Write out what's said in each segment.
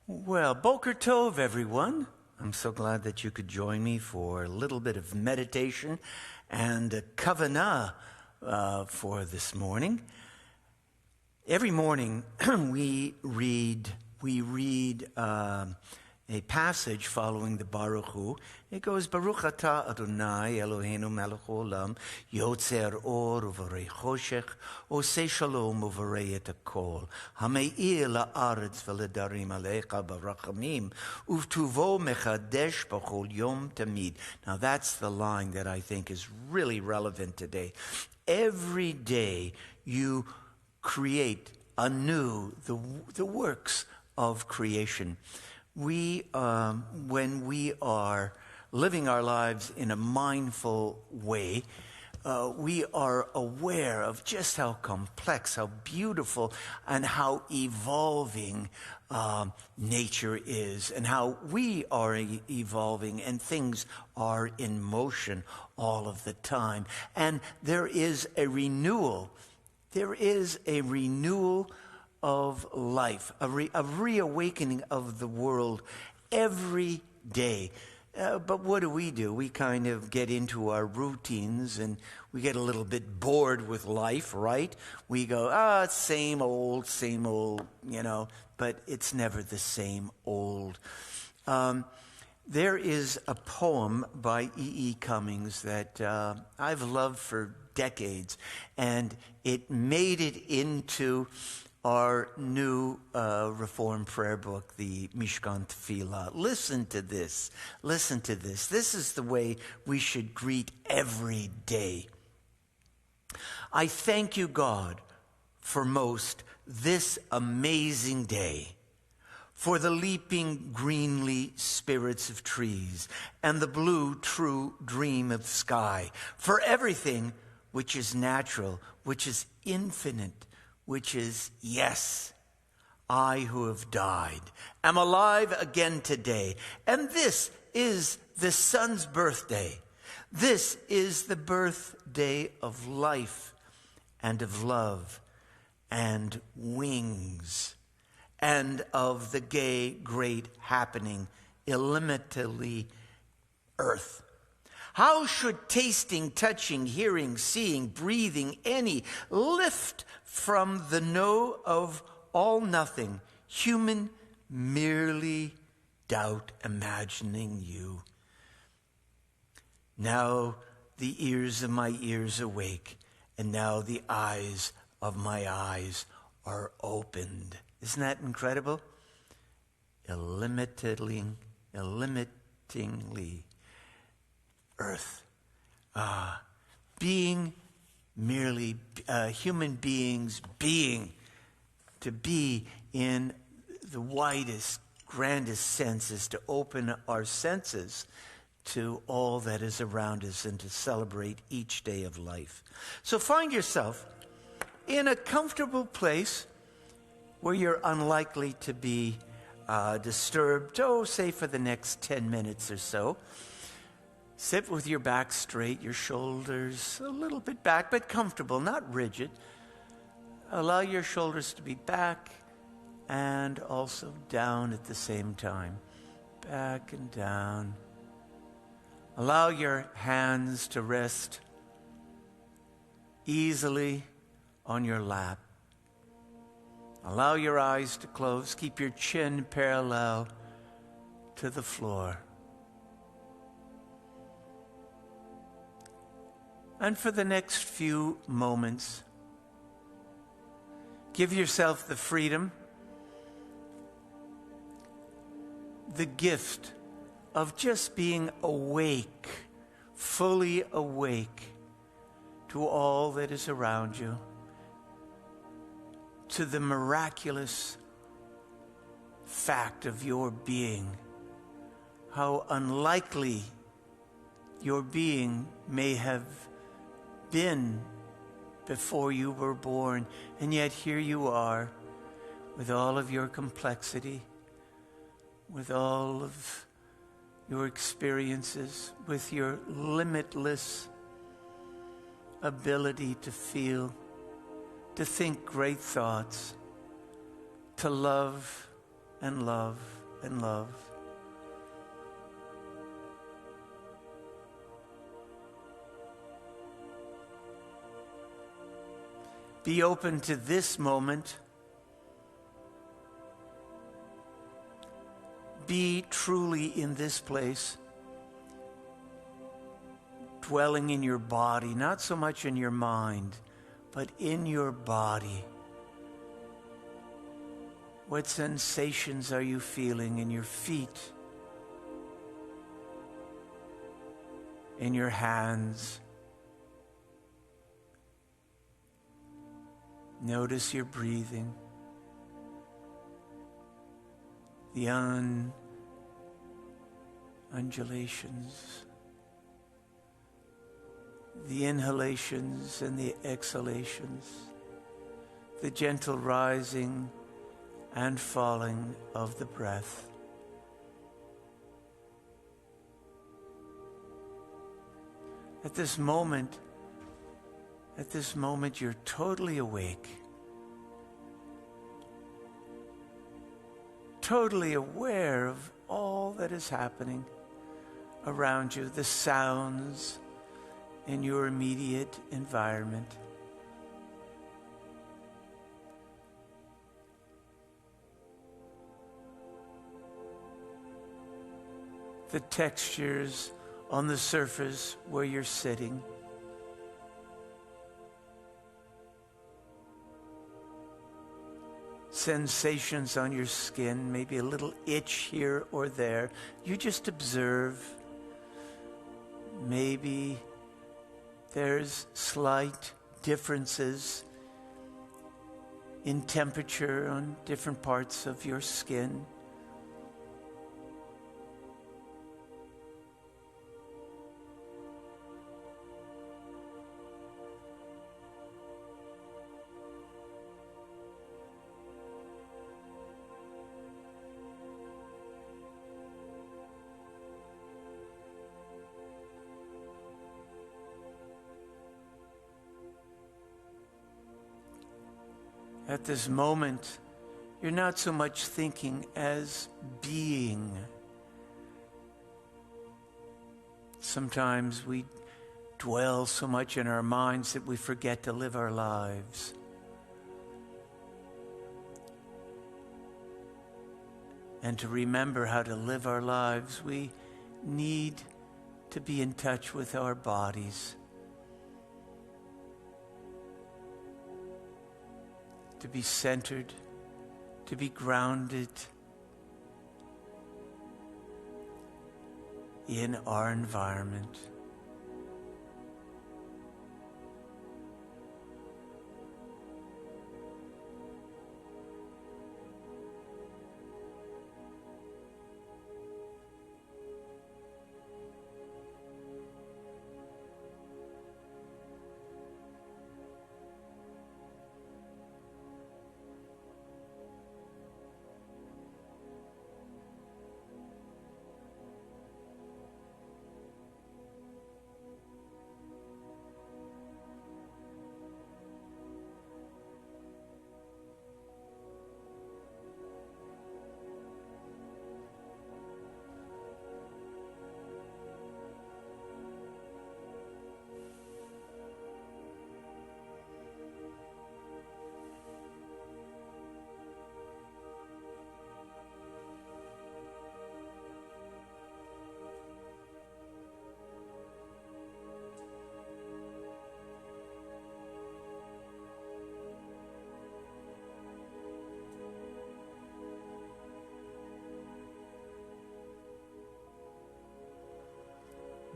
Well, Boker Tov, everyone. I'm so glad that you could join me for a little bit of meditation and a kavanah for this morning. Every morning we read a passage following the Baruch Hu. It goes, Baruch atah Adonai Eloheinu melech haolam, yotzer or uvarei choshech, osei shalom uvarei et hakol, hameir la'aretz v'ledarim alecha barachamim, uvtuvo mechadesh b'chol yom tamid. Now that's the line that I think is really relevant today. Every day you create anew the works of creation. When we are living our lives in a mindful way, we are aware of just how complex, how beautiful, and how evolving nature is, and how we are evolving, and things are in motion all of the time. And there is a renewal. There is a renewal of life, a reawakening of the world every day. But what do? We kind of get into our routines and we get a little bit bored with life, right? We go, same old, but it's never the same old. There is a poem by E.E. Cummings that I've loved for decades, and it made it into our new Reform prayer book, the Mishkan Tefillah. Listen to this. Listen to this. This is the way we should greet every day. I thank you, God, for most this amazing day, for the leaping greenly spirits of trees and the blue true dream of sky, for everything which is natural, which is infinite, which is, yes, I who have died am alive again today. And this is the Son's birthday. This is the birthday of life and of love and wings and of the gay, great happening, illimitably earth. How should tasting, touching, hearing, seeing, breathing, any lift from the know of all nothing, human merely doubt imagining you? Now the ears of my ears awake, and now the eyes of my eyes are opened. Isn't that incredible? Illimitingly earth. Being merely human beings, to be in the widest, grandest sense is to open our senses to all that is around us and to celebrate each day of life. So find yourself in a comfortable place where you're unlikely to be disturbed, say for the next 10 minutes or so. Sit with your back straight, your shoulders a little bit back, but comfortable, not rigid. Allow your shoulders to be back and also down at the same time. Back and down. Allow your hands to rest easily on your lap. Allow your eyes to close. Keep your chin parallel to the floor. And for the next few moments, give yourself the freedom, the gift of just being awake, fully awake to all that is around you, to the miraculous fact of your being, how unlikely your being may have been before you were born, and yet here you are with all of your complexity, with all of your experiences, with your limitless ability to feel, to think great thoughts, to love, and love and love. Be open to this moment. Be truly in this place, dwelling in your body, not so much in your mind, but in your body. What sensations are you feeling in your feet, in your hands? Notice your breathing, the undulations, the inhalations and the exhalations, the gentle rising and falling of the breath. At this moment, you're totally awake, totally aware of all that is happening around you, the sounds in your immediate environment. The textures on the surface where you're sitting. Sensations on your skin, maybe a little itch here or there. You just observe. Maybe there's slight differences in temperature on different parts of your skin. At this moment, you're not so much thinking as being. Sometimes we dwell so much in our minds that we forget to live our lives. And to remember how to live our lives, we need to be in touch with our bodies. To be centered, to be grounded in our environment.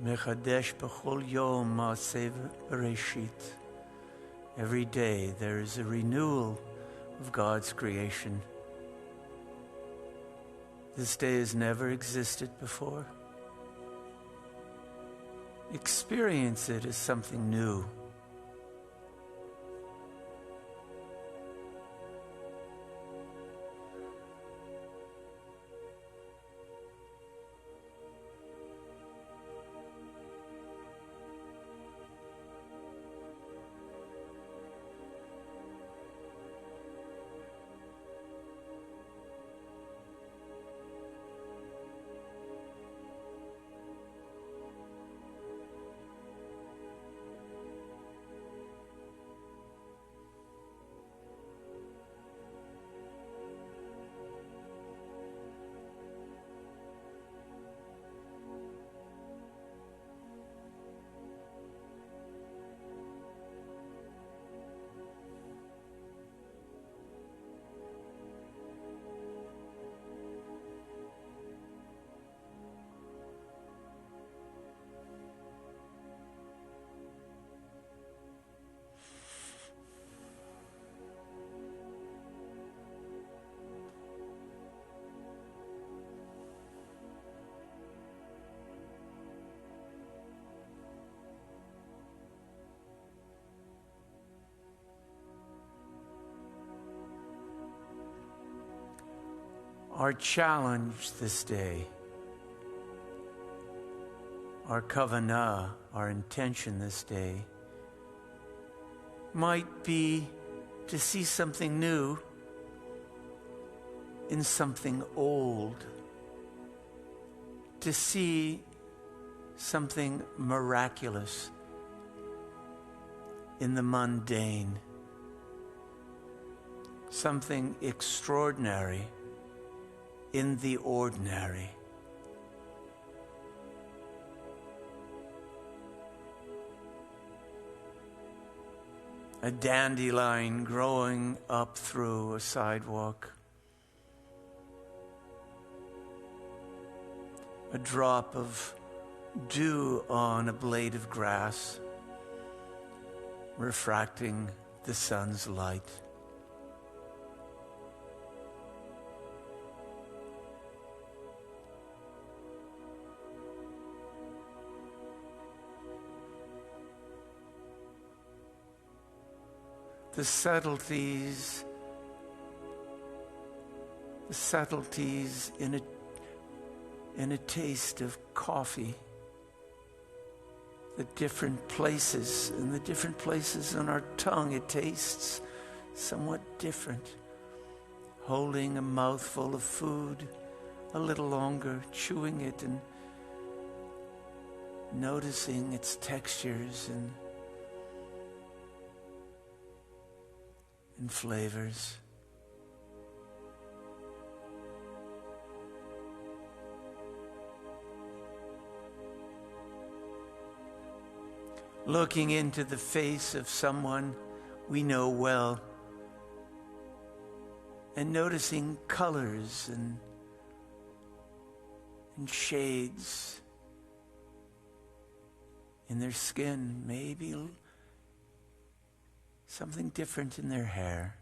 Mechadesh b'chol yom ma'aseh bereshit. Every day there is a renewal of God's creation. This day has never existed before. Experience it as something new. Our challenge this day, our kavanah, our intention this day, might be to see something new in something old, to see something miraculous in the mundane, something extraordinary in the ordinary. A dandelion growing up through a sidewalk. A drop of dew on a blade of grass, refracting the sun's light. The subtleties in a taste of coffee, the different places on our tongue it tastes somewhat different. Holding a mouthful of food a little longer, chewing it and noticing its textures and flavors. Looking into the face of someone we know well and noticing colors and shades in their skin, maybe something different in their hair.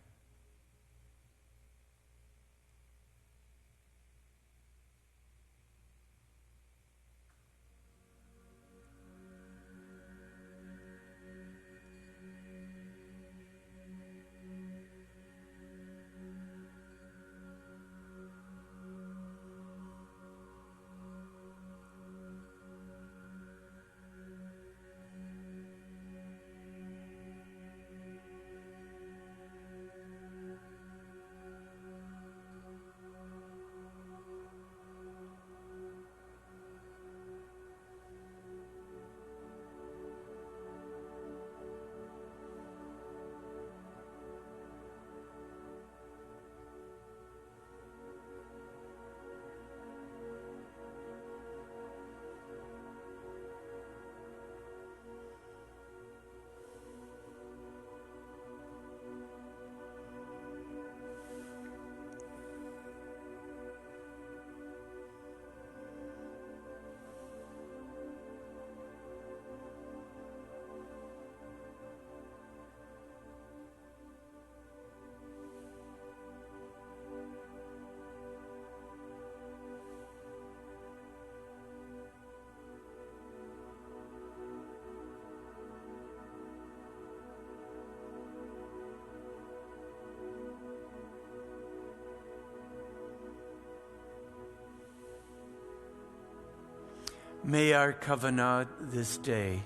May our kavanah this day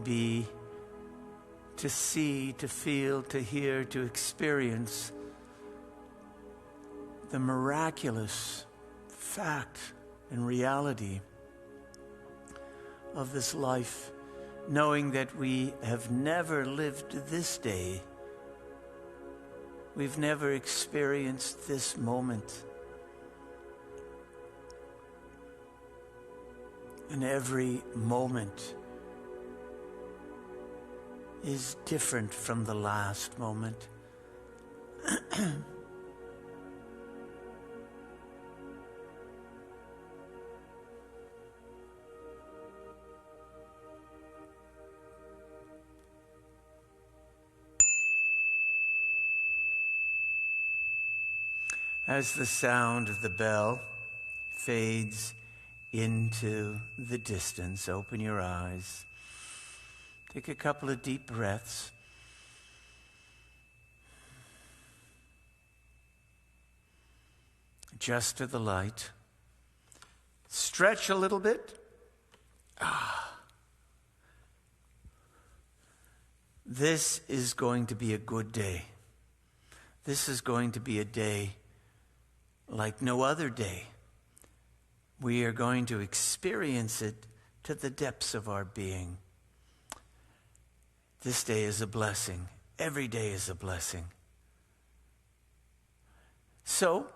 be to see, to feel, to hear, to experience the miraculous fact and reality of this life, knowing that we have never lived this day. We've never experienced this moment. And every moment is different from the last moment. As the sound of the bell fades into the distance, open your eyes. Take a couple of deep breaths. just to the light. Stretch a little bit. This is going to be a good day. This is going to be a day like no other day. We are going to experience it to the depths of our being. This day is a blessing. Every day is a blessing. So,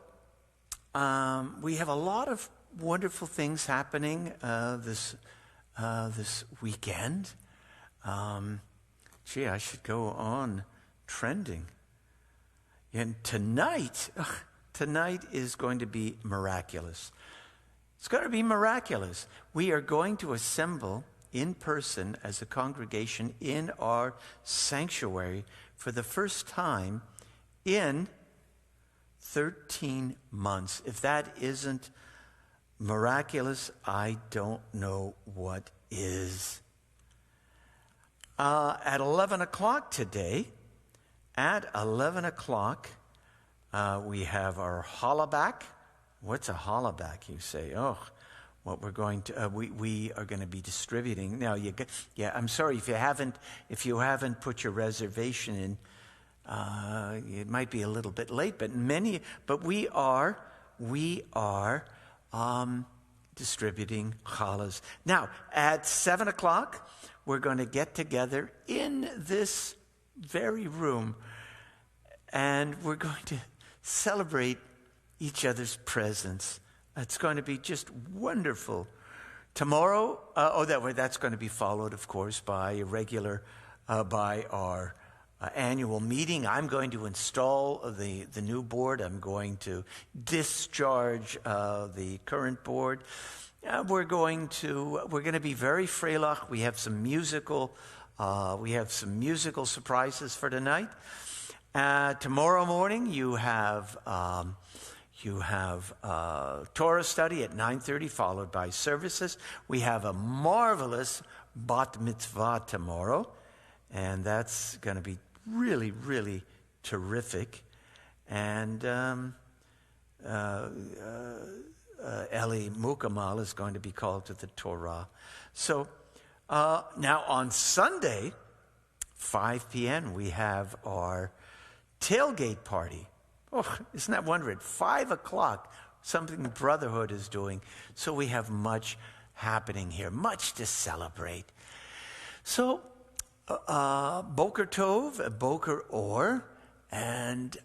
we have a lot of wonderful things happening this weekend. I should go on trending. And tonight is going to be miraculous. It's going to be miraculous. We are going to assemble in person as a congregation in our sanctuary for the first time in 13 months. If that isn't miraculous, I don't know what is. At 11 o'clock today, we have our hollaback. What's a hollaback, you say? Oh, what we're going to we are going to be distributing now. I'm sorry if you haven't put your reservation in. It might be a little bit late, but we are distributing challahs now. At 7 o'clock, we're going to get together in this very room, and we're going to celebrate each other's presence. It's going to be just wonderful. Tomorrow, that's going to be followed, of course, by our annual meeting. I'm going to install the new board. I'm going to discharge the current board. We're going to be very freilach. We have some musical surprises for tonight. Tomorrow morning, you have Torah study at 9:30, followed by services. We have a marvelous bat mitzvah tomorrow, and that's going to be really, really terrific. And Eli Mukamal is going to be called to the Torah. So now on Sunday, 5 p.m., we have our tailgate party. Oh, isn't that wonderful? At 5 o'clock, something Brotherhood is doing. So we have much happening here, much to celebrate. So, Boker Tov, Boker Or, and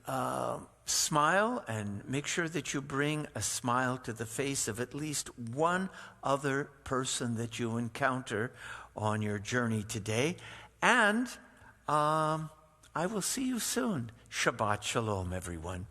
smile, and make sure that you bring a smile to the face of at least one other person that you encounter on your journey today. And I will see you soon. Shabbat Shalom, everyone.